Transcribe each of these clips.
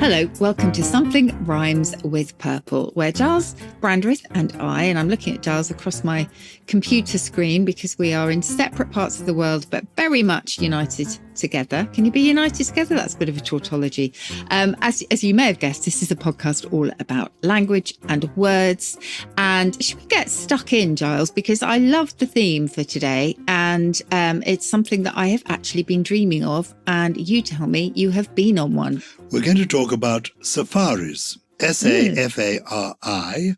Hello, welcome to Something Rhymes with Purple, where Gyles, Brandreth and I'm looking at Gyles across my computer screen because we are in separate parts of the world, but very much united together. Can you be united together? That's a bit of a tautology. As you may have guessed, this is a podcast all about language and words. And should we get stuck in, Gyles? Because I love the theme for today, and it's something that I have actually been dreaming of. And you tell me you have been on one. We're going to talk about safaris, S-A-F-A-R-I.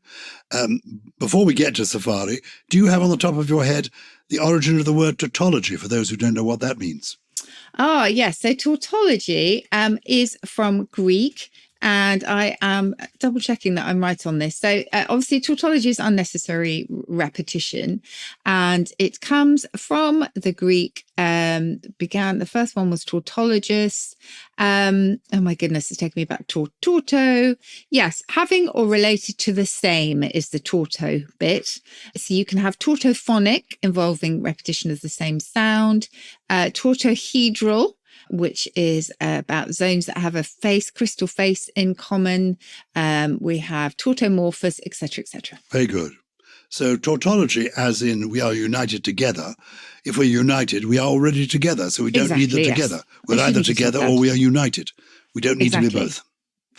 Before we get to safari, do you have on the top of your head the origin of the word tautology, for those who don't know what that means? Yes. So tautology is from Greek. And I am double checking that I'm right on this. So obviously tautology is unnecessary repetition, and it comes from the Greek. The first one was tautologous. Oh my goodness, it's taking me back. Tauto. Yes, having or related to the same is the tauto bit. So you can have tautophonic, involving repetition of the same sound. Tautohedral, which is about zones that have a crystal face in common. We have tautomorphous, etc., etc. Very good. So tautology, as in we are united together. If we're united, we are already together, so we don't need them together. We're either together or we are united. We don't need to be both.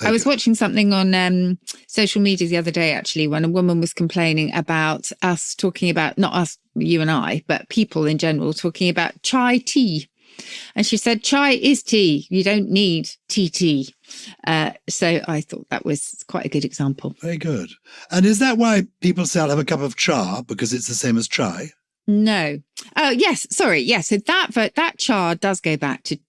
I was watching something on social media the other day, actually, when a woman was complaining about us talking about, not us, you and I, but people in general, talking about chai tea. And she said, chai is tea. You don't need TT. So I thought that was quite a good example. Very good. And is that why people say I'll have a cup of cha, because it's the same as chai? No. Oh, yes. Sorry. Yes. So that cha does go back to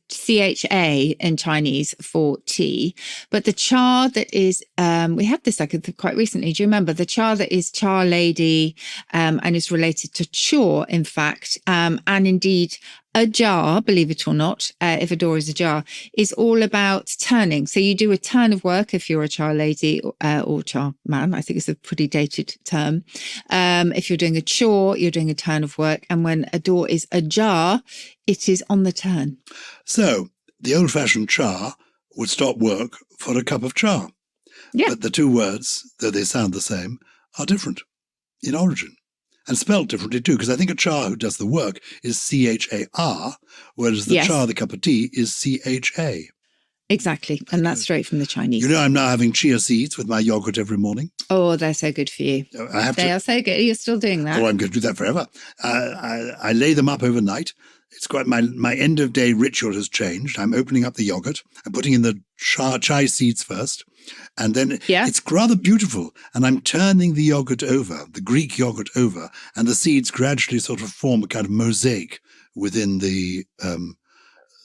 CHA in Chinese for tea. But the cha that is, we had this quite recently. Do you remember the cha that is cha lady and is related to chore, in fact, and indeed a jar, believe it or not, if a door is ajar, is all about turning. So you do a turn of work if you're a char lady or char man. I think it's a pretty dated term. If you're doing a chore, you're doing a turn of work. And when a door is ajar, it is on the turn. So the old-fashioned cha would stop work for a cup of cha. Yeah. But the two words, though they sound the same, are different in origin. And spelled differently too, because I think a char who does the work is C-H-A-R, whereas the char, the cup of tea, is C-H-A. Exactly. And that's straight from the Chinese. You know, I'm now having chia seeds with my yogurt every morning. Oh, they're so good for you. They are so good. You're still doing that? Oh, I'm going to do that forever. I lay them up overnight. It's quite my end of day ritual has changed. I'm opening up the yogurt. I'm putting in the chai seeds first. And then it's rather beautiful. And I'm turning the yogurt over, the Greek yogurt over, and the seeds gradually sort of form a kind of mosaic within the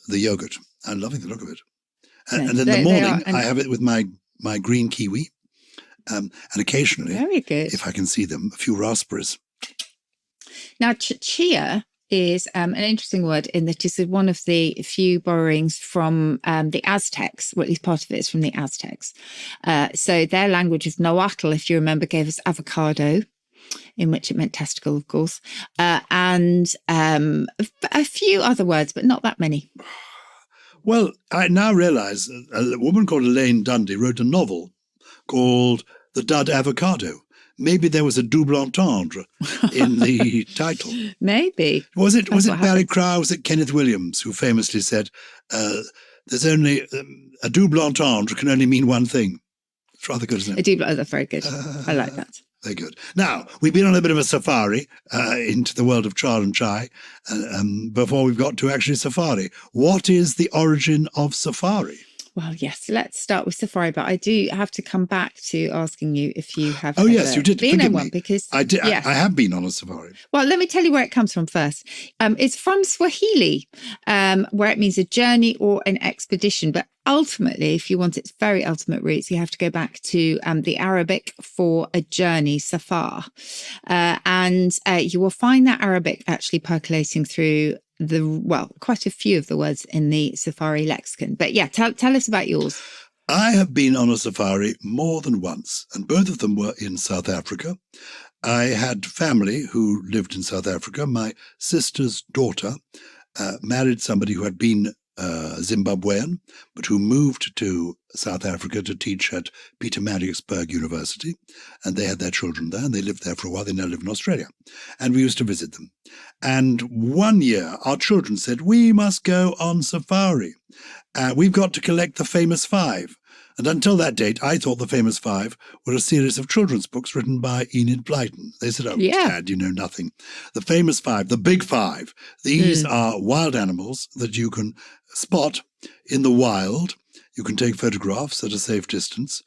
yogurt. I'm loving the look of it. And in the morning, I have it with my green kiwi. And occasionally, very good, if I can see them, a few raspberries. Now, chia is an interesting word in that it's one of the few borrowings from the Aztecs, or at least part of it is from the Aztecs. So their language of Nahuatl, if you remember, gave us avocado, in which it meant testicle, of course, and a few other words, but not that many. Well, I now realize a woman called Elaine Dundee wrote a novel called The Dud Avocado. Maybe there was a double entendre in the title. Maybe. Was it Barry Crowell? Was it Kenneth Williams who famously said, there's only a double entendre can only mean one thing? It's rather good, isn't it? That's very good. I like that. Very good. Now, we've been on a bit of a safari into the world of cha and chai before we've got to actually safari. What is the origin of safari? Well, yes, let's start with safari, but I do have to come back to asking you if you have you did. been on one, because I did. Yes. I have been on a safari. Well, let me tell you where it comes from first. It's from Swahili, where it means a journey or an expedition. But ultimately, if you want its very ultimate roots, you have to go back to the Arabic for a journey, safar. And you will find that Arabic actually percolating through quite a few of the words in the safari lexicon. But yeah, tell us about yours. I have been on a safari more than once, and both of them were in South Africa. I had family who lived in South Africa. My sister's daughter married somebody who had been Zimbabwean, but who moved to South Africa to teach at Pietermaritzburg University. And they had their children there, and they lived there for a while. They now live in Australia. And we used to visit them. And one year, our children said, we must go on safari. We've got to collect the famous five. And until that date, I thought the famous five were a series of children's books written by Enid Blyton. They said, Dad, you know nothing. The famous five, the big five, these are wild animals that you can spot in the wild. You can take photographs at a safe distance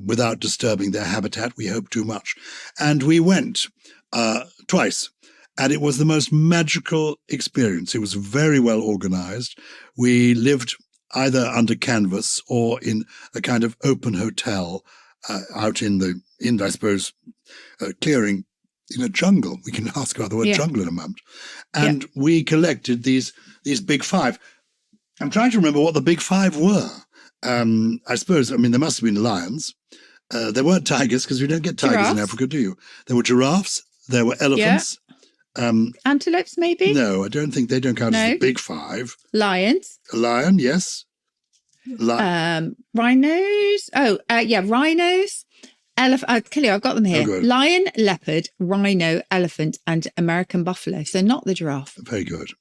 without disturbing their habitat. We hope too much. And we went twice. And it was the most magical experience. It was very well organized. We lived either under canvas or in a kind of open hotel out in I suppose, clearing in a jungle. We can ask about the word jungle in a moment. And we collected these big five. I'm trying to remember what the big five were. I suppose, there must have been lions. There weren't tigers, because we don't get tigers in Africa, do you? There were giraffes. There were elephants. Antelopes, maybe? No, I don't think they don't count as the big five. Lions. A lion, yes. Rhinos. Rhinos. Kelly, I've got them here. Oh, lion, leopard, rhino, elephant, and American buffalo. So not the giraffe. Very good.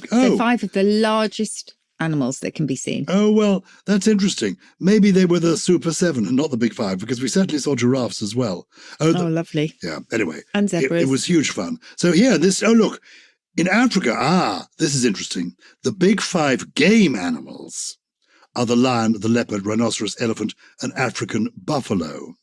So 5 of the largest animals that can be seen. Oh, well, that's interesting. Maybe they were the Super 7 and not the Big 5, because we certainly saw giraffes as well. Oh, lovely. Yeah, anyway. And zebras. It was huge fun. So here, look, in Africa, this is interesting. The Big 5 game animals are the lion, the leopard, rhinoceros, elephant, and African buffalo.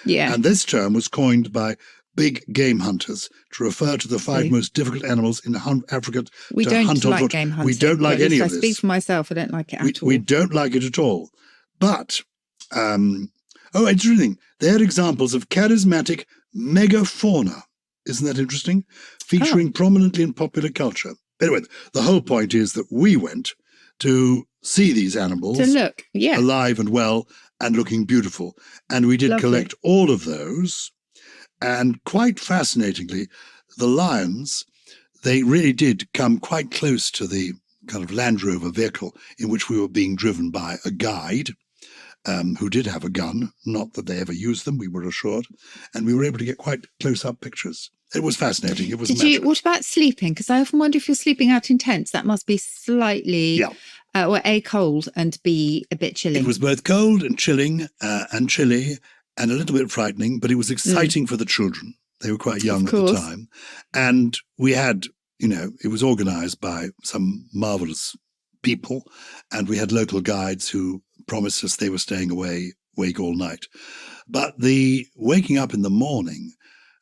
Yeah. And this term was coined by big game hunters to refer to the 5 most difficult animals in Africa we to don't hunt like on. Game hunting. We don't like any of this. I speak for myself. I don't like it at all. We don't like it at all. But, interesting. They're examples of charismatic megafauna. Isn't that interesting? Featuring prominently in popular culture. Anyway, the whole point is that we went to see these animals. To look, alive and well and looking beautiful. And we did collect all of those. And quite fascinatingly, the lions, they really did come quite close to the kind of Land Rover vehicle in which we were being driven by a guide who did have a gun. Not that they ever used them, we were assured. And we were able to get quite close-up pictures. It was fascinating. It was magical. What about sleeping? Because I often wonder if you're sleeping out in tents. That must be slightly... or A, cold, and B, a bit chilling. It was both cold and chilling and chilly and a little bit frightening, but it was exciting for the children. They were quite young at the time. And we had, it was organized by some marvelous people, and we had local guides who promised us they were staying awake all night. But the waking up in the morning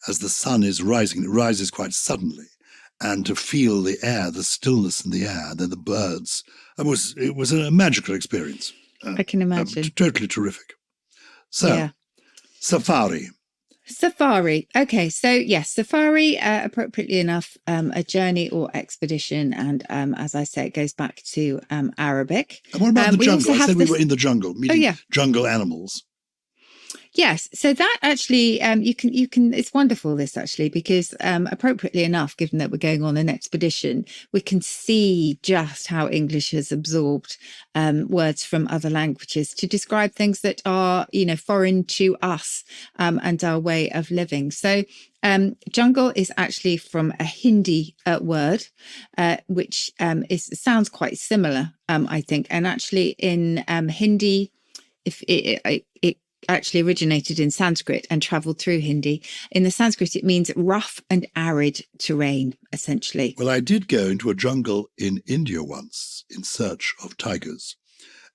as the sun is rising, it rises quite suddenly, and to feel the air, the stillness in the air, then the birds, it was a magical experience. I can imagine. Totally terrific. So, Safari. Okay, so yes, safari, appropriately enough, a journey or expedition. And as I say, it goes back to Arabic. And what about the jungle? I said we were in the jungle, meeting jungle animals. Yes, so that actually, you can. It's wonderful, this actually, because appropriately enough, given that we're going on an expedition, we can see just how English has absorbed words from other languages to describe things that are, foreign to us and our way of living. So jungle is actually from a Hindi word, which sounds quite similar, I think. And actually, in Hindi, if it actually originated in Sanskrit and traveled through Hindi. In the Sanskrit, it means rough and arid terrain, essentially. Well, I did go into a jungle in India once in search of tigers.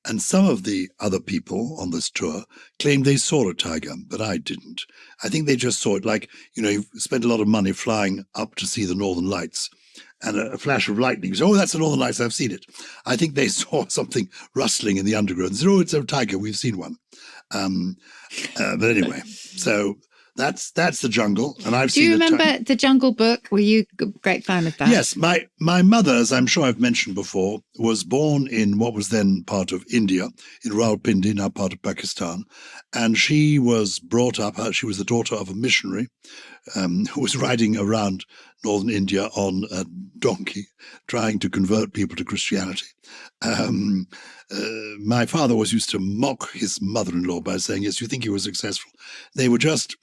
And some of the other people on this tour claimed they saw a tiger, but I didn't. I think they just saw it like, you spent a lot of money flying up to see the Northern Lights. And a flash of lightning. So, that's the Northern Lights, I've seen it. I think they saw something rustling in the undergrowth and said, it's a tiger, we've seen one. But anyway, so That's the jungle, and I've Do seen. you remember the Jungle Book? Were you a great fan of that? Yes, my mother, as I'm sure I've mentioned before, was born in what was then part of India, in Rawalpindi, now part of Pakistan, and she was brought up. She was the daughter of a missionary who was riding around northern India on a donkey, trying to convert people to Christianity. My father was used to mock his mother-in-law by saying, "Yes, you think you were successful. They were just."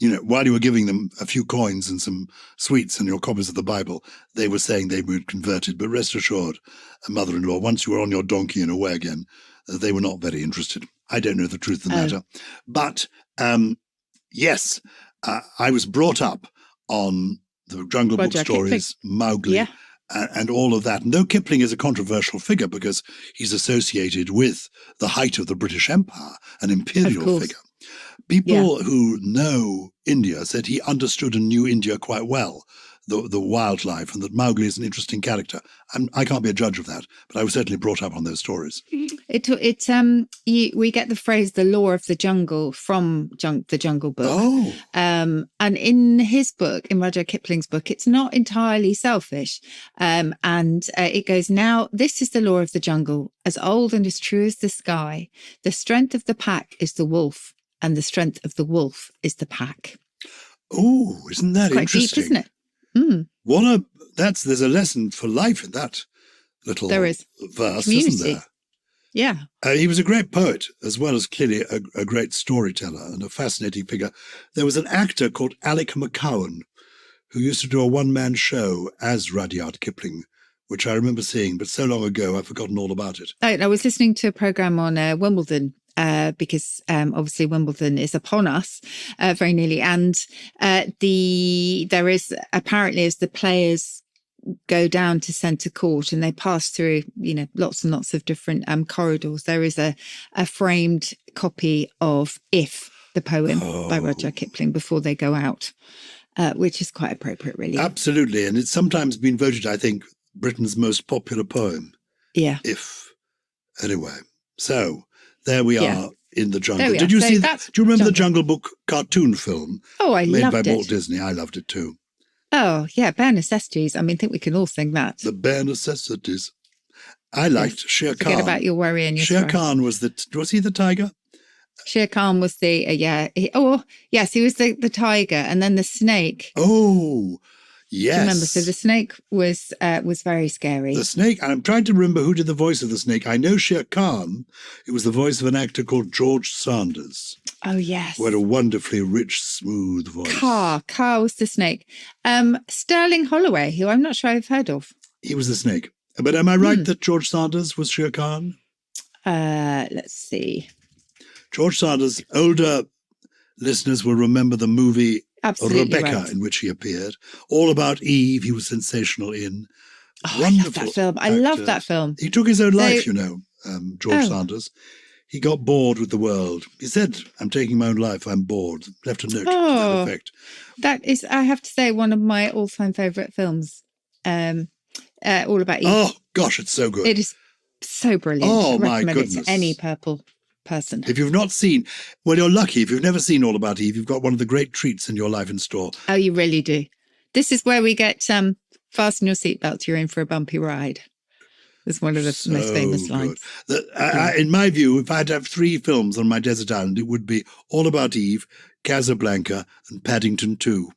While you were giving them a few coins and some sweets and your copies of the Bible, they were saying they were converted. But rest assured, a mother-in-law, once you were on your donkey and away again, they were not very interested. I don't know the truth of the matter. But yes, I was brought up on the Jungle Book stories, Mowgli, and all of that. And though Kipling is a controversial figure because he's associated with the height of the British Empire, an imperial figure, people who know India said he understood and knew India quite well, the wildlife, and that Mowgli is an interesting character. I can't be a judge of that, but I was certainly brought up on those stories. We get the phrase "the law of the jungle" from the Jungle Book. Oh, and in his book, in Rudyard Kipling's book, it's not entirely selfish, and it goes, "Now this is the law of the jungle, as old and as true as the sky. The strength of the pack is the wolf, and the strength of the wolf is the pack." Oh, isn't that quite interesting? Deep, isn't it? Mm. There's a lesson for life in that little verse, Community. Isn't there? Yeah. He was a great poet, as well as clearly a great storyteller and a fascinating figure. There was an actor called Alec McCowan who used to do a one-man show as Rudyard Kipling, which I remember seeing, but so long ago I've forgotten all about it. I was listening to a program on Wimbledon, because obviously Wimbledon is upon us very nearly. And there is apparently, as the players go down to centre court and they pass through, lots and lots of different corridors, there is a framed copy of "If," the poem by Rudyard Kipling, before they go out, which is quite appropriate, really. Absolutely. And it's sometimes been voted, I think, Britain's most popular poem. Yeah. If. Anyway, so there we are in the jungle. Did you see that? Do you remember the Jungle Book cartoon film? Oh, I loved it. Made by Walt Disney. I loved it too. Oh, yeah, Bare Necessities. I think we can all sing that. The Bare Necessities. I liked Shere Khan. Forget about your worry and your Shere Khan was he the tiger? Shere Khan was the, yes, he was the tiger, and then the snake. Oh, yes. Do you remember? So the snake was very scary. The snake, and I'm trying to remember who did the voice of the snake. I know Shere Khan. It was the voice of an actor called George Sanders. Oh, yes. Who had a wonderfully rich, smooth voice. Car was the snake. Sterling Holloway, who I'm not sure I've heard of. He was the snake. But am I right that George Sanders was Shere Khan? Let's see. George Sanders, older listeners will remember the movie Absolutely Rebecca, right. in which he appeared. All About Eve, he was sensational in. Oh, I love that film. I love that film. He took his own life, George Sanders. He got bored with the world. He said, "I'm taking my own life. I'm bored." Left a note to that effect. That is, I have to say, one of my all-time favourite films. All About Eve. Oh, gosh, it's so good. It is so brilliant. Oh, my recommend goodness. it to any purple person. If you've not seen, well, you're lucky. If you've never seen All About Eve, you've got one of the great treats in your life in store. Oh, you really do. This is where we get fasten your seatbelt, you're in for a bumpy ride. It's one of the most famous lines. In my view, if I had to have 3 films on my desert island, it would be All About Eve, Casablanca, and Paddington 2.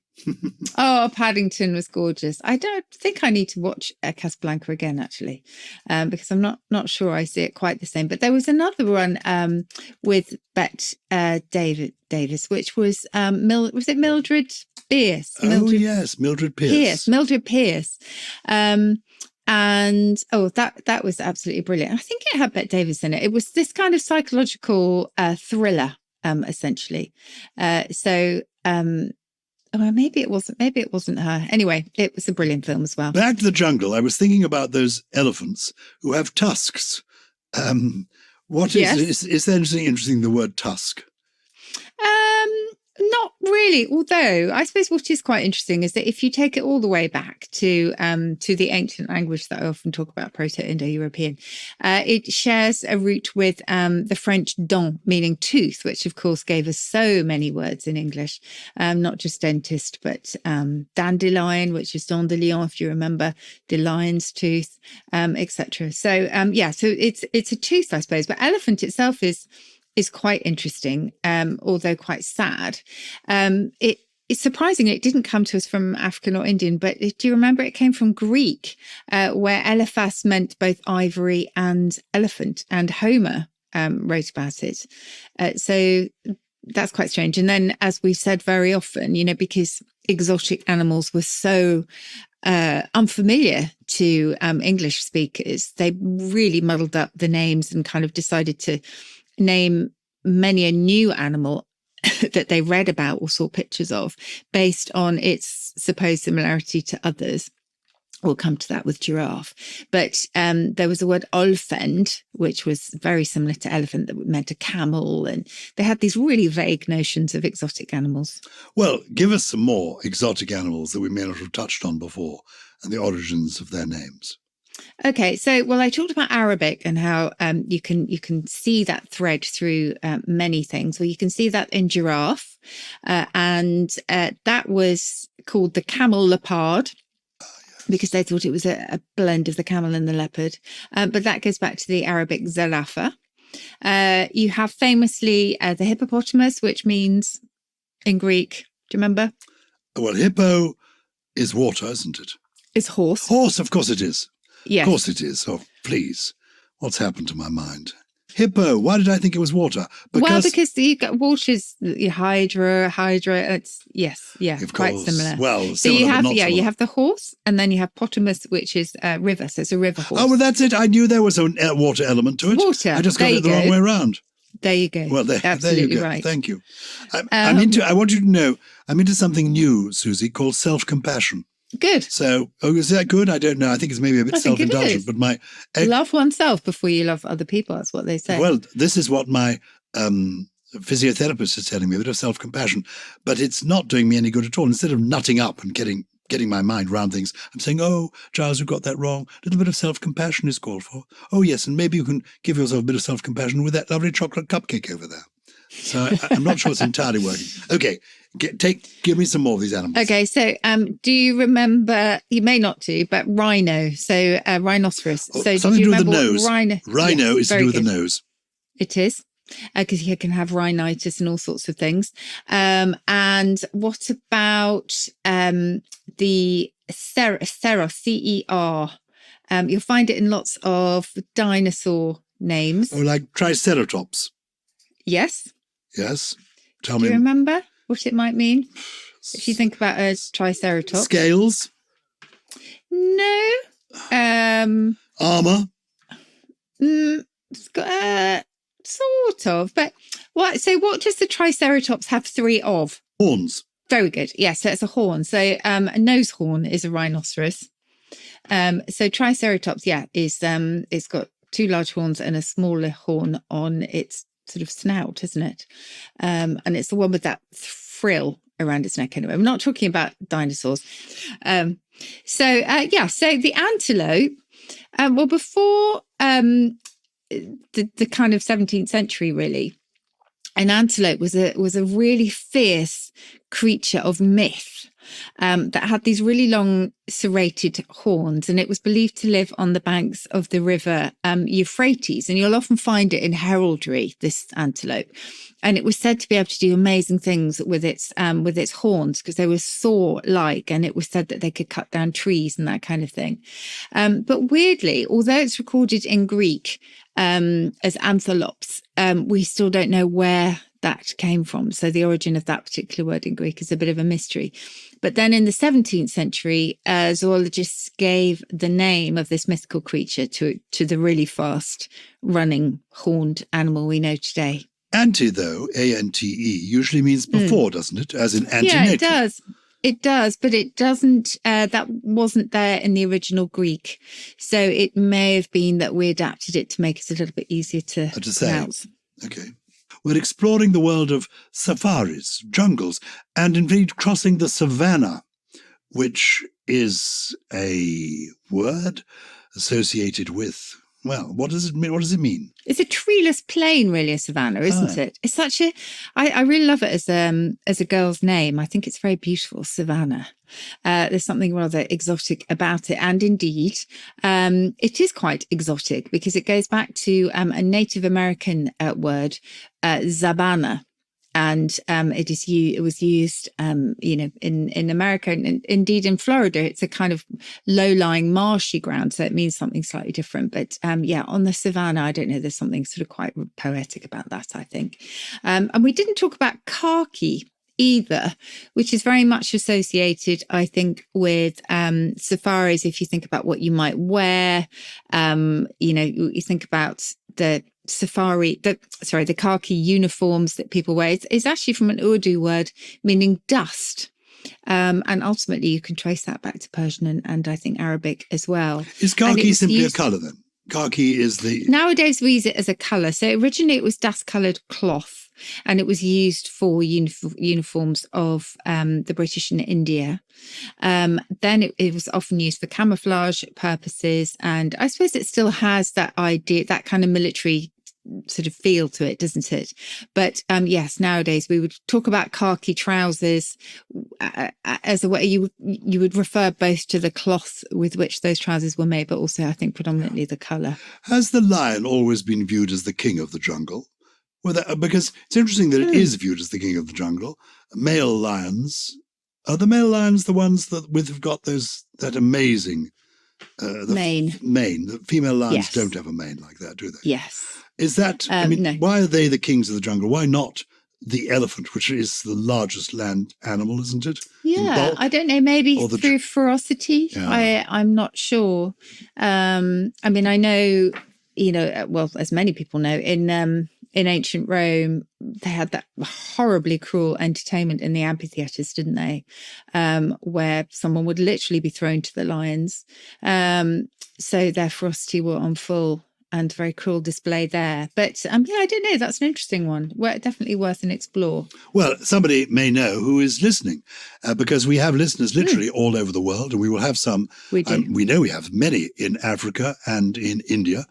Oh, Paddington was gorgeous. I don't think I need to watch Casablanca again, actually, because I'm not sure I see it quite the same. But there was another one with Bette Davis, which was was it Mildred Pierce? Yes, Mildred Pierce. Mildred Pierce. And that was absolutely brilliant. I think it had Bette Davis in it. It was this kind of psychological thriller, essentially. Maybe it wasn't her. Anyway, it was a brilliant film as well. Back to the jungle. I was thinking about those elephants who have tusks. Is there anything interesting in the word tusk? Not really, although I suppose what is quite interesting is that if you take it all the way back to the ancient language that I often talk about, Proto-Indo-European, it shares a root with the French dent, meaning tooth, which of course gave us so many words in English, not just dentist, but dandelion, which is dandelion, if you remember, the lion's tooth, etc. So so it's a tooth, I suppose, but elephant itself is quite interesting, although quite sad. It's surprising it didn't come to us from African or Indian, but do you remember it came from Greek, where elephas meant both ivory and elephant, and Homer wrote about it. So that's quite strange. And then, as we've said very often, because exotic animals were so unfamiliar to English speakers, they really muddled up the names and kind of decided to name many a new animal that they read about or saw pictures of based on its supposed similarity to others. We'll come to that with giraffe. But there was the word olfend, which was very similar to elephant, that meant a camel. And they had these really vague notions of exotic animals. Well, give us some more exotic animals that we may not have touched on before and the origins of their names. Okay, so I talked about Arabic and how you can see that thread through many things. Well, you can see that in giraffe, and that was called the camel leopard because they thought it was a blend of the camel and the leopard. But that goes back to the Arabic zalafa. You have famously the hippopotamus, which means in Greek. Do you remember? Well, hippo is water, isn't it? It's horse. Horse, of course it is. Yes. Of course it is. Oh, please. What's happened to my mind? Hippo. Why did I think it was water? Because you got water's hydra. It's quite similar. Well, so you have you have the horse, and then you have potamus, which is river. So it's a river horse. Oh, well, that's it. I knew there was a water element to it. Water. I just got it the wrong way around. There you go. Well, absolutely there you go. Right. Thank you. I want you to know, I'm into something new, Susie, called self-compassion. Good. So, is that good? I don't know. I think it's maybe a bit self-indulgent, but love oneself before you love other people. That's what they say. Well, this is what my physiotherapist is telling me, a bit of self-compassion, but it's not doing me any good at all. Instead of nutting up and getting my mind around things, I'm saying, oh, Gyles, you got that wrong. A little bit of self-compassion is called for. Oh, yes, and maybe you can give yourself a bit of self-compassion with that lovely chocolate cupcake over there. So I'm not sure it's entirely working. Okay, give me some more of these animals. Okay, so do you remember? You may not do, but rhino. So rhinoceros. So something do you to do with remember the nose. Rhino is to do with the nose. It is, because you can have rhinitis and all sorts of things. And what about the Cer, C-E-R? You'll find it in lots of dinosaur names. Oh, like Triceratops. Yes. Yes. Do you remember what it might mean? If you think about a triceratops. Scales? No. Armor? It's got, sort of. But what does the triceratops have three of? Horns. Very good. Yes, so it's a horn. So a nose horn is a rhinoceros. So triceratops, is it's got two large horns and a smaller horn on its sort of snout, isn't it? And it's the one with that frill around its neck. Anyway, we're not talking about dinosaurs. So the antelope. Before the kind of 17th century, really, an antelope was a really fierce creature of myth. That had these really long serrated horns, and it was believed to live on the banks of the river Euphrates. And you'll often find it in heraldry, this antelope. And it was said to be able to do amazing things with its horns because they were saw-like, and it was said that they could cut down trees and that kind of thing. But weirdly, although it's recorded in Greek as antholops, we still don't know where that came from. So the origin of that particular word in Greek is a bit of a mystery. But then in the 17th century, zoologists gave the name of this mythical creature to the really fast running horned animal we know today. Ante, though, A-N-T-E, usually means before, doesn't it? As in antenatal. Yeah, it does. It does, but it doesn't, that wasn't there in the original Greek. So it may have been that we adapted it to make it a little bit easier to pronounce. Okay. we're exploring the world of safaris, jungles, and indeed crossing the savannah, which is a word associated with, well, what does it mean? What does it mean? It's a treeless plain, really, a savanna, isn't it? It's such a, I really love it as a girl's name. I think it's very beautiful, Savannah. There's something rather exotic about it. And indeed, it is quite exotic because it goes back to a Native American word, Sabana. And it was used, in America and indeed in Florida. It's a kind of low-lying marshy ground, so it means something slightly different. But on the savannah, I don't know. There's something sort of quite poetic about that, I think. And we didn't talk about khaki either, which is very much associated, I think, with safaris. If you think about what you might wear, you think about the khaki uniforms that people wear. It's actually from an Urdu word meaning dust. And ultimately you can trace that back to Persian and I think Arabic as well. Is khaki simply a colour then? Khaki is the... Nowadays we use it as a colour. So originally it was dust-coloured cloth and it was used for uniforms of the British in India. Then it was often used for camouflage purposes. And I suppose it still has that idea, that kind of military sort of feel to it, doesn't it? But yes, nowadays we would talk about khaki trousers as a way you would refer both to the cloth with which those trousers were made, but also I think predominantly the colour. Has the lion always been viewed as the king of the jungle? Because it's interesting that it is viewed as the king of the jungle. Male lions, are the male lions the ones that have got that amazing mane? The female lions don't have a mane like that, do they? Yes. Is that, no. Why are they the kings of the jungle? Why not the elephant, which is the largest land animal, isn't it? Yeah, I don't know, maybe through ferocity. Yeah. I'm not sure. I know, well, as many people know, in ancient Rome, they had that horribly cruel entertainment in the amphitheatres, didn't they? Where someone would literally be thrown to the lions. So their ferocity were on full and very cruel display there. But I don't know. That's an interesting one. Definitely worth an explore. Well, somebody may know who is listening because we have listeners literally all over the world, and we will have some. We do. We know we have many in Africa and in India.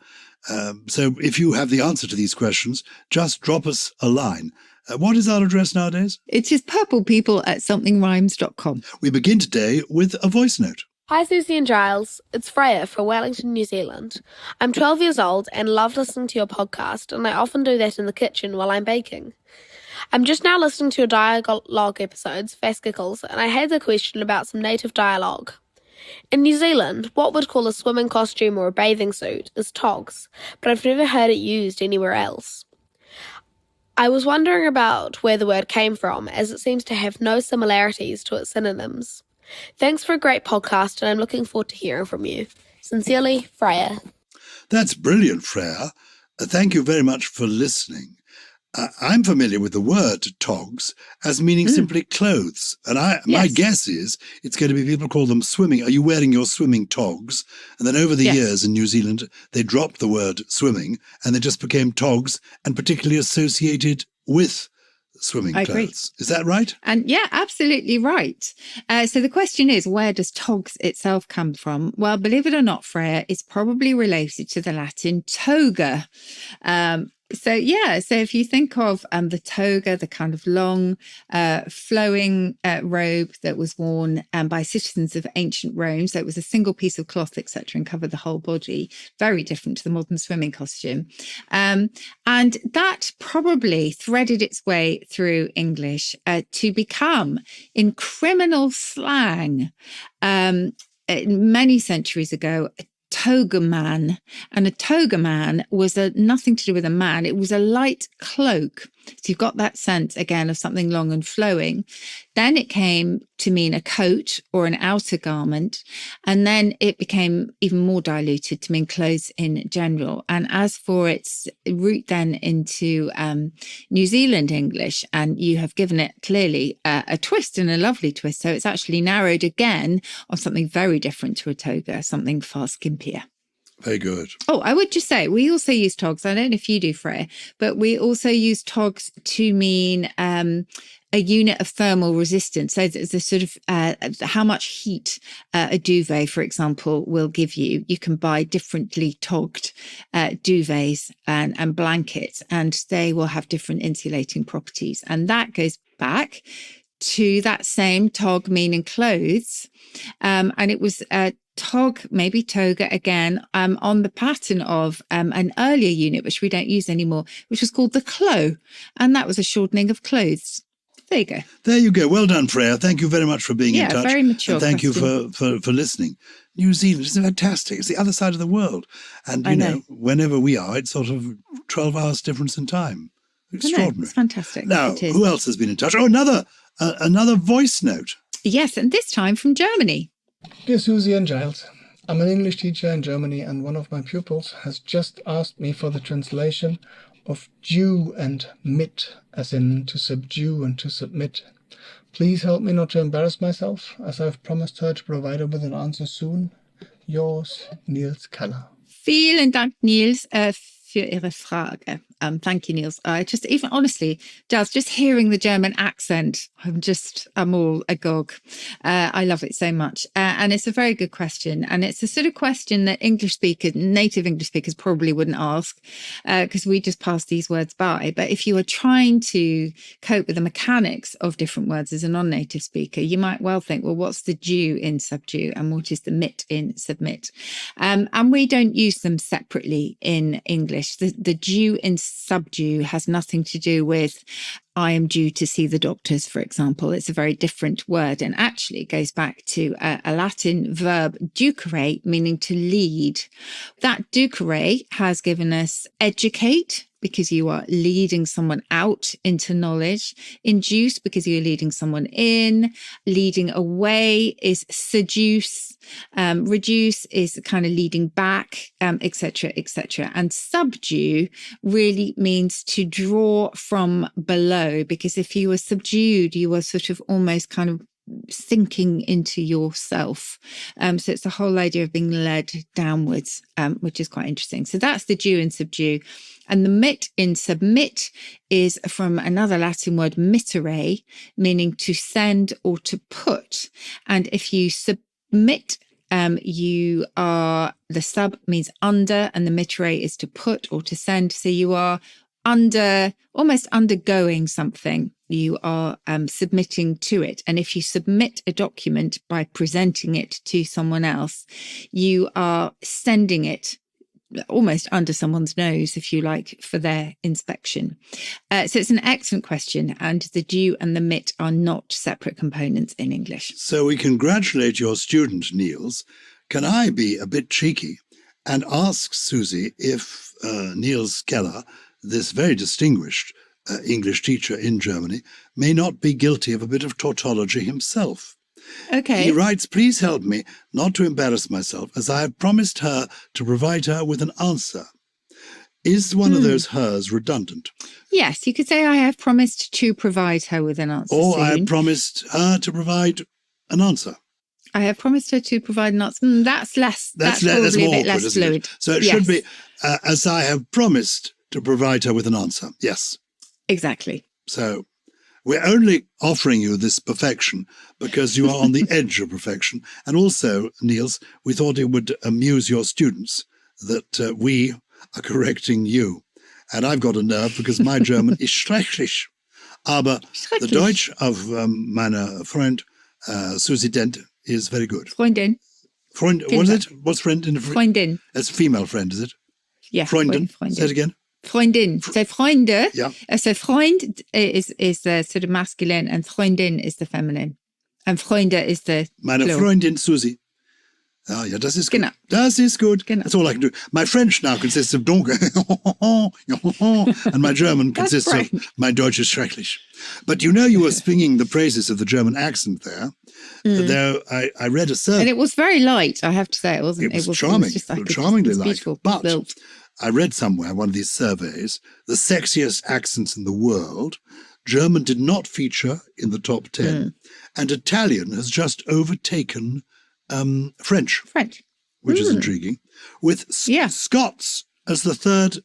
So if you have the answer to these questions, just drop us a line. What is our address nowadays? It is purplepeople@somethingrhymes.com. We begin today with a voice note. Hi Susie and Gyles, it's Freya from Wellington, New Zealand. I'm 12 years old and love listening to your podcast, and I often do that in the kitchen while I'm baking. I'm just now listening to your dialogue episodes, Fascicles, and I had a question about some native dialogue. In New Zealand, what we'd call a swimming costume or a bathing suit is togs, but I've never heard it used anywhere else. I was wondering about where the word came from, as it seems to have no similarities to its synonyms. Thanks for a great podcast, and I'm looking forward to hearing from you. Sincerely, Freya. That's brilliant, Freya. Thank you very much for listening. I'm familiar with the word togs as meaning simply clothes. And my guess is it's going to be people call them swimming. Are you wearing your swimming togs? And then over the years in New Zealand, they dropped the word swimming and they just became togs and particularly associated with swimming clothes. Agree. Is that right? And yeah, absolutely right. So the question is, where does togs itself come from? Well, believe it or not, Freya, it's probably related to the Latin toga. So if you think of the toga, the kind of long flowing robe that was worn by citizens of ancient Rome, so it was a single piece of cloth, etc., and covered the whole body, very different to the modern swimming costume. And that probably threaded its way through English to become, in criminal slang, many centuries ago, toga man. And a toga man was nothing to do with a man. It was a light cloak. So you've got that sense again of something long and flowing. Then it came to mean a coat or an outer garment. And then it became even more diluted to mean clothes in general. And as for its root then into New Zealand English, and you have given it clearly a twist, and a lovely twist. So it's actually narrowed again on something very different to a toga, something far skimpier. Very good. Oh, I would just say we also use togs. I don't know if you do, Freya, but we also use togs to mean a unit of thermal resistance. So the sort of how much heat a duvet, for example, will give you. You can buy differently togged duvets and blankets, and they will have different insulating properties. And that goes back to that same tog meaning clothes. And it was tog, maybe toga again, on the pattern of an earlier unit, which we don't use anymore, which was called the clo. And that was a shortening of clothes. There you go. There you go. Well done, Freya. Thank you very much for being in touch. Yeah, very mature and thank question. you for listening. New Zealand is fantastic. It's the other side of the world. And, you know, whenever we are, it's sort of 12 hours difference in time. Extraordinary. It's fantastic. Now, who else has been in touch? Oh, another voice note. Yes, and this time from Germany. Dear Susie and Gyles, I'm an English teacher in Germany, and one of my pupils has just asked me for the translation of due and mit, as in to subdue and to submit. Please help me not to embarrass myself, as I've promised her to provide her with an answer soon. Yours, Niels Keller. Vielen Dank, Niels, für Ihre Frage. Thank you, Niels. Honestly, Gyles, just hearing the German accent, I'm all agog. I love it so much. And it's a very good question. And it's a sort of question that native English speakers probably wouldn't ask, because we just pass these words by. But if you are trying to cope with the mechanics of different words as a non-native speaker, you might well think, well, what's the due in subdue and what is the mit in submit? And we don't use them separately in English. The due in subdue has nothing to do with I am due to see the doctors, for example. It's a very different word, and actually goes back to a Latin verb ducere, meaning to lead. That ducere has given us educate, because you are leading someone out into knowledge. Induce, because you're leading someone in. Leading away is seduce. Reduce is kind of leading back, etc., etc. And subdue really means to draw from below, because if you were subdued, you were sort of almost kind of sinking into yourself. So it's the whole idea of being led downwards, which is quite interesting. So that's the due and subdue. And the mit in submit is from another Latin word, mittere, meaning to send or to put. And if you submit, you are, the sub means under, and the mittere is to put or to send. So you are almost undergoing something. You are submitting to it. And if you submit a document by presenting it to someone else, you are sending it almost under someone's nose, if you like, for their inspection. So it's an excellent question, and the due and the mit are not separate components in English. So we congratulate your student, Niels. Can I be a bit cheeky and ask Susie if Niels Keller, this very distinguished English teacher in Germany, may not be guilty of a bit of tautology himself? Okay. He writes, please help me not to embarrass myself, as I have promised her to provide her with an answer. Is one of those hers redundant? Yes, you could say I have promised to provide her with an answer Or soon. I have promised her to provide an answer. I have promised her to provide an answer. That's less. That's probably more a bit awkward, less isn't fluid. it? So it should be, as I have promised to provide her with an answer. Yes. Exactly. So we're only offering you this perfection because you are on the edge of perfection. And also, Niels, we thought it would amuse your students that we are correcting you. And I've got a nerve because my German is schrecklich. Aber the Deutsch of meiner Freund Susie Dent is very good. Freundin. Freund, what is it? What's friend in a Freundin. It's female friend, is it? Yeah. Freundin. Say it again. Freundin. So Freunde. Yeah. So Freund is the sort of masculine, and Freundin is the feminine. And Freunde is the Meine plural. Freundin Susie. Ah, ja, das ist gut. Genau. Das ist gut. Genau. That's all I can do. My French now consists of donc, and my German consists of my Deutsch ist schrecklich. But you know, you were singing the praises of the German accent there. There, I read a survey. And it was very light, I have to say. It wasn't. It was charming. It was just like Charmingly it was light. beautiful. But Little. I read somewhere, one of these surveys, the sexiest accents in the world. German did not feature in the top 10. And Italian has just overtaken French. French. which is intriguing, with Scots as the third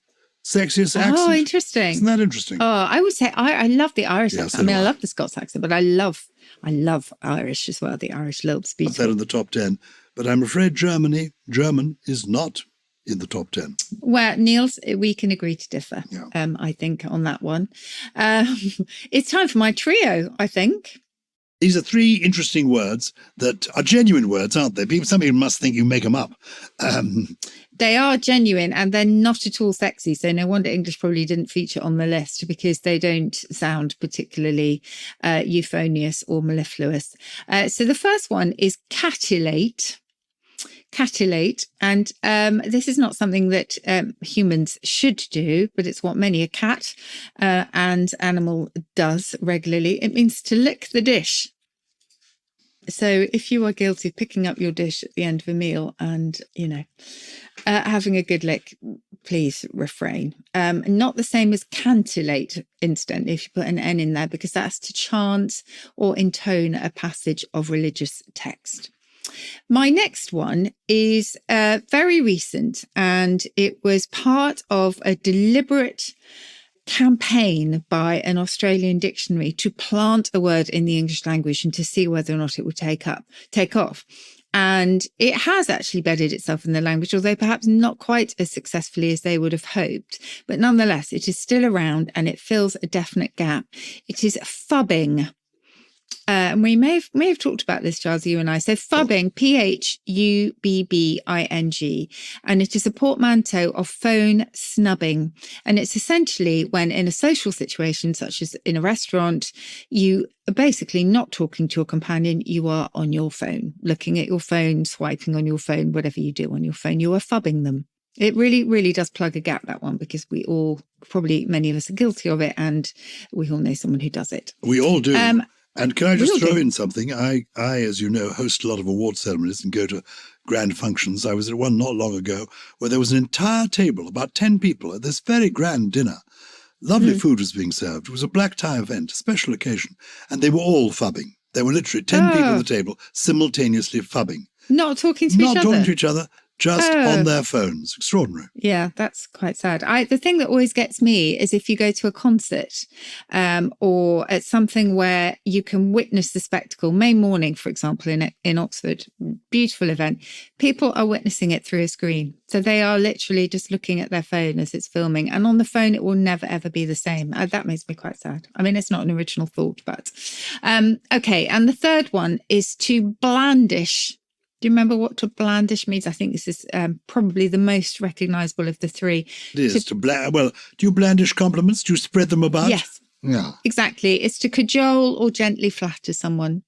sexiest accent. Oh, interesting. Isn't that interesting? Oh, I would say I love the Irish accent. So I mean, do I love the Scots accent, but I love Irish as well. The Irish lilts. Up there in the top 10. But I'm afraid German is not in the top 10. Well, Niels, we can agree to differ, I think, on that one. It's time for my trio, I think. These are three interesting words that are genuine words, aren't they? Some people must think you make them up. They are genuine and they're not at all sexy. So no wonder English probably didn't feature on the list because they don't sound particularly euphonious or mellifluous. So the first one is catulate. Catulate. And this is not something that humans should do, but it's what many a cat and animal does regularly. It means to lick the dish. So if you are guilty of picking up your dish at the end of a meal and, having a good lick, please refrain. Not the same as cantillate, incidentally, if you put an N in there, because that's to chant or intone a passage of religious text. My next one is very recent, and it was part of a deliberate campaign by an Australian dictionary to plant a word in the English language and to see whether or not it would take off. And it has actually bedded itself in the language, although perhaps not quite as successfully as they would have hoped. But nonetheless, it is still around and it fills a definite gap. It is phubbing. And we may have talked about this, Gyles, you and I. So phubbing, Phubbing, and it is a portmanteau of phone snubbing. And it's essentially when in a social situation, such as in a restaurant, you are basically not talking to your companion, you are on your phone, looking at your phone, swiping on your phone, whatever you do on your phone, you are phubbing them. It really, really does plug a gap, that one, because we all, probably many of us are guilty of it, and we all know someone who does it. We all do. And can I just throw in something? I, as you know, host a lot of award ceremonies and go to grand functions. I was at one not long ago where there was an entire table, about 10 people, at this very grand dinner. Lovely food was being served. It was a black tie event, a special occasion, and they were all phubbing. There were literally 10 people at the table simultaneously phubbing. Not talking to each other? Not talking to each other. Just on their phones. Extraordinary. Yeah, that's quite sad. The thing that always gets me is if you go to a concert or at something where you can witness the spectacle. May morning, for example, in Oxford, beautiful event. People are witnessing it through a screen. So they are literally just looking at their phone as it's filming. And on the phone, it will never, ever be the same. That makes me quite sad. I mean, it's not an original thought, but okay. And the third one is to blandish. Do you remember what to blandish means? I think this is probably the most recognisable of the three. It is. Well, do you blandish compliments? Do you spread them about? Yes. Yeah. Exactly. It's to cajole or gently flatter someone.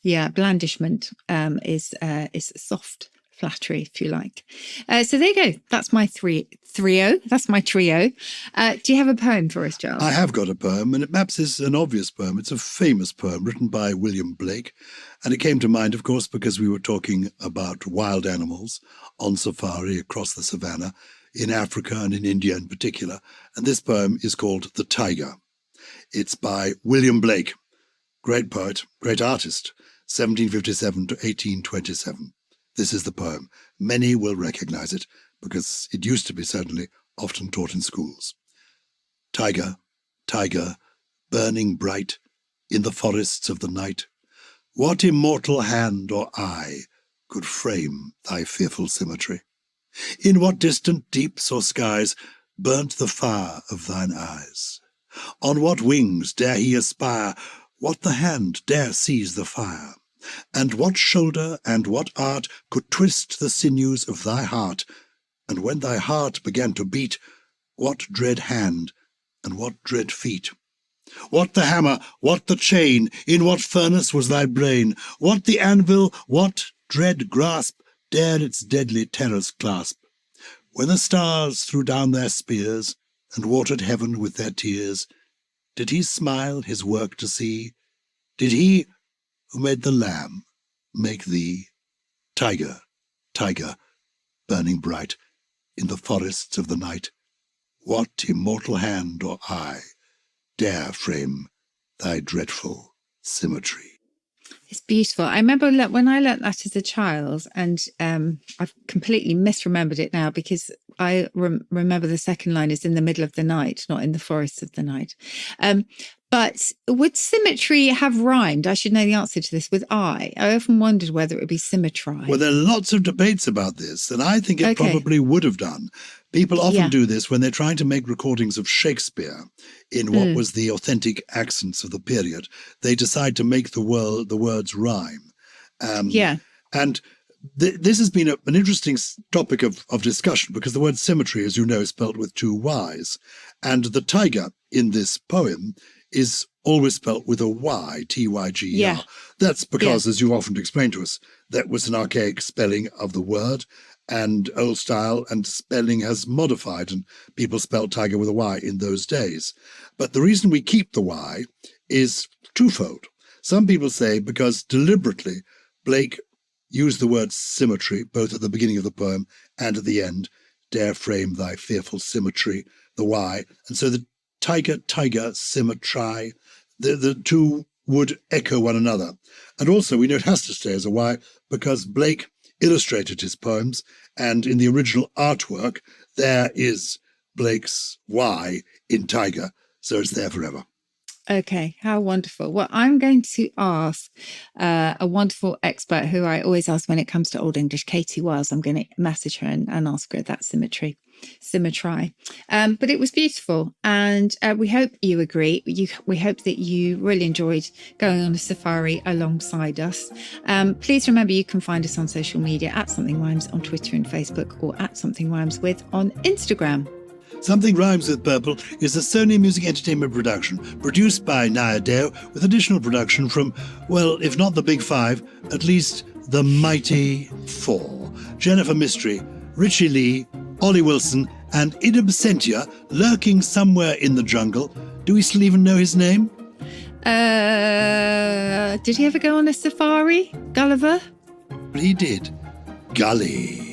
Yeah, blandishment is soft flattery, if you like. So there you go. That's my trio. That's my trio. Do you have a poem for us, Gyles? I have got a poem, and it perhaps is an obvious poem. It's a famous poem written by William Blake. And it came to mind, of course, because we were talking about wild animals on safari across the savannah, in Africa and in India in particular. And this poem is called The Tiger. It's by William Blake, great poet, great artist, 1757 to 1827. This is the poem. Many will recognize it because it used to be certainly often taught in schools. Tiger, tiger, burning bright in the forests of the night, what immortal hand or eye could frame thy fearful symmetry? In what distant deeps or skies burnt the fire of thine eyes? On what wings dare he aspire? What the hand dare seize the fire? And what shoulder and what art could twist the sinews of thy heart? And when thy heart began to beat, what dread hand and what dread feet? What the hammer, what the chain, in what furnace was thy brain? What the anvil, what dread grasp dared its deadly terrors clasp? When the stars threw down their spears and watered heaven with their tears, did he smile his work to see? Did he who made the lamb make thee? Tiger, tiger, burning bright in the forests of the night, what immortal hand or eye dare frame thy dreadful symmetry? It's beautiful. I remember when I learnt that as a child, and I've completely misremembered it now because I remember the second line is in the middle of the night, not in the forests of the night. But would symmetry have rhymed? I should know the answer to this with I. I often wondered whether it would be symmetry. Well, there are lots of debates about this, and I think it probably would have done. People often do this when they're trying to make recordings of Shakespeare in what was the authentic accents of the period. They decide to make the words rhyme. And this has been an interesting topic of discussion because the word symmetry, as you know, is spelt with two Y's. And the tiger in this poem is always spelt with a Y, T-Y-G-E-R. Yeah. That's because, as you often explained to us, that was an archaic spelling of the word, and old style and spelling has modified, and people spelled tiger with a Y in those days. But the reason we keep the Y is twofold. Some people say because deliberately Blake used the word symmetry both at the beginning of the poem and at the end, dare frame thy fearful symmetry, the Y. And so the tiger, symmetry, the two would echo one another. And also we know it has to stay as a Y because Blake illustrated his poems, and in the original artwork, there is Blake's Y in tiger, so it's there forever. Okay, how wonderful. Well, I'm going to ask a wonderful expert who I always ask when it comes to Old English, Katie Wiles. I'm going to message her and ask her that symmetry. But it was beautiful, and we hope you agree. We hope that you really enjoyed going on a safari alongside us. Please remember you can find us on social media at Something Rhymes on Twitter and Facebook, or at Something Rhymes with on Instagram. Something Rhymes with Purple is a Sony Music Entertainment production, produced by Naya Deo, with additional production from, well, if not the Big Five, at least the Mighty Four. Jennifer Mystery, Richie Lee, Ollie Wilson, and in absentia, lurking somewhere in the jungle. Do we still even know his name? Did he ever go on a safari? Gulliver? He did. Gully.